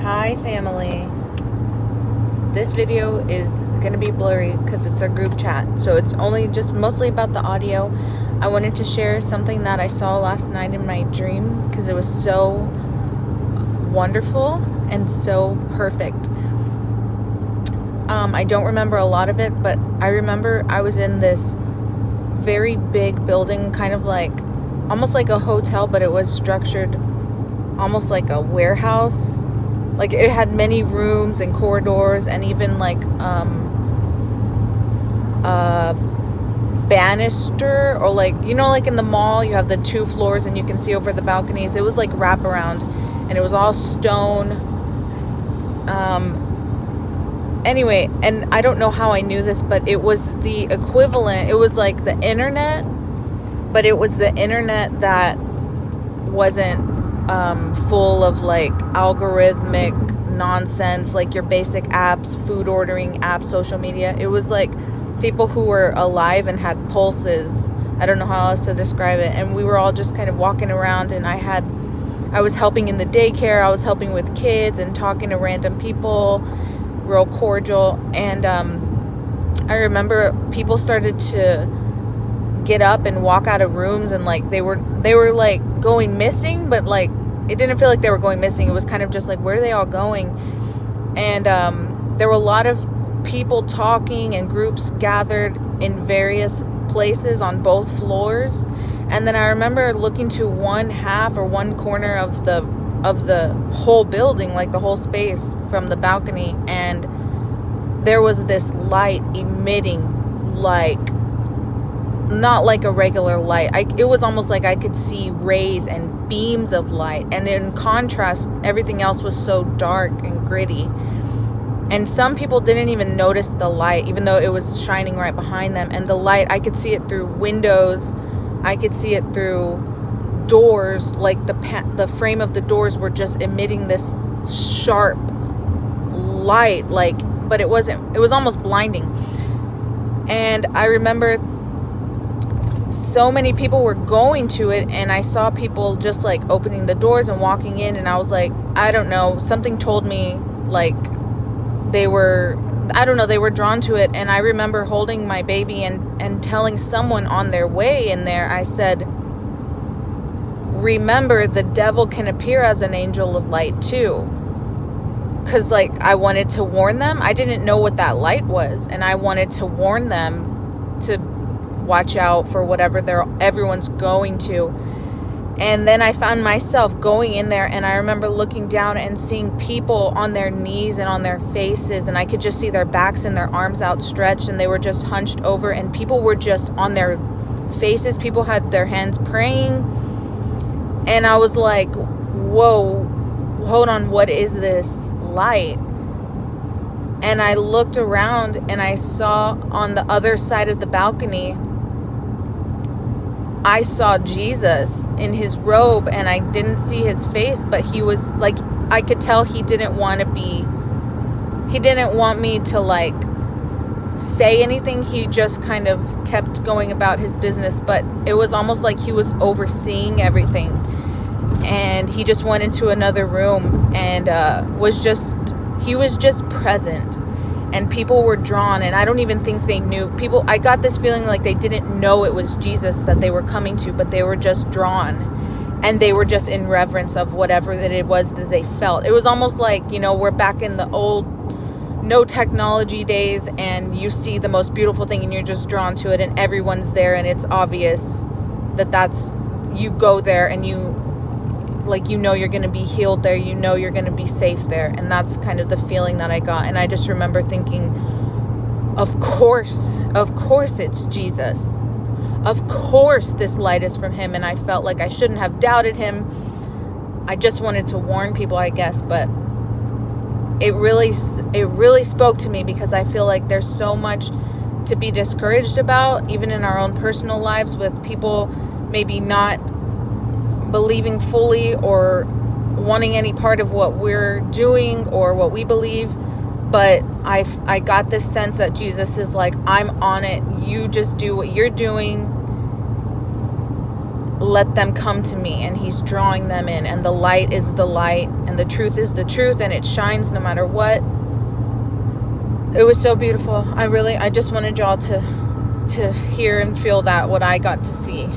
Hi family. This video is going to be blurry because it's a group chat. So it's only just mostly about the audio. I wanted to share something that I saw last night in my dream because it was so wonderful and so perfect. I don't remember a lot of it, but I remember I was in this very big building, kind of like almost like a hotel, but it was structured almost like a warehouse. Like it had many rooms and corridors and even like a banister, or like, you know, like in the mall you have the 2 floors and you can see over the balconies. It was like wraparound and it was all stone. Anyway, and I don't know how I knew this, but it was the equivalent. It was like the internet, but it was the internet that wasn't full of like algorithmic nonsense, like your basic apps, food ordering apps, social media. It was like people who were alive and had pulses. I don't know how else to describe it. And we were all just kind of walking around, and I was helping in the daycare. I was helping with kids and talking to random people, real cordial. And I remember people started to get up and walk out of rooms, and like they were like going missing, but like it didn't feel like they were going missing. It was kind of just like, where are they all going? And there were a lot of people talking and groups gathered in various places on both floors. And then I remember looking to one half or one corner of the whole building, like the whole space from the balcony, and there was this light emitting, like not like a regular light. It was almost like I could see rays and beams of light, and in contrast everything else was so dark and gritty. And some people didn't even notice the light, even though it was shining right behind them. And the light, I could see it through windows, I could see it through doors, like the frame of the doors were just emitting this sharp light, like, but it was almost blinding. And I remember so many people were going to it, and I saw people just like opening the doors and walking in, and I was like, I don't know, something told me like they were drawn to it. And I remember holding my baby and telling someone on their way in there, I said, remember, the devil can appear as an angel of light too. Because like I wanted to warn them. I didn't know what that light was, and I wanted to warn them to watch out for whatever everyone's going to. And then I found myself going in there, and I remember looking down and seeing people on their knees and on their faces, and I could just see their backs and their arms outstretched, and they were just hunched over, and people were just on their faces. People had their hands praying, and I was like, whoa, hold on, what is this light? And I looked around, and I saw on the other side of the balcony, I saw Jesus in his robe, and I didn't see his face, but he was like, I could tell he didn't want me to like say anything. He just kind of kept going about his business, but it was almost like he was overseeing everything. And he just went into another room and he was just present. And people were drawn, and I don't even think they knew. I got this feeling like they didn't know it was Jesus that they were coming to, but they were just drawn, and they were just in reverence of whatever that it was that they felt. It was almost like, you know, we're back in the old no technology days, and you see the most beautiful thing and you're just drawn to it, and everyone's there, and it's obvious that you go there, and you know you're going to be healed there, you know you're going to be safe there. And that's kind of the feeling that I got. And I just remember thinking, of course it's Jesus, of course this light is from him. And I felt like I shouldn't have doubted him. I just wanted to warn people, I guess. But it really spoke to me, because I feel like there's so much to be discouraged about, even in our own personal lives, with people maybe not believing fully or wanting any part of what we're doing or what we believe. But I got this sense that Jesus is like, I'm on it, you just do what you're doing, let them come to me, and he's drawing them in, and the light is the light, and the truth is the truth, and it shines no matter what. It was so beautiful. I just wanted y'all to hear and feel that, what I got to see.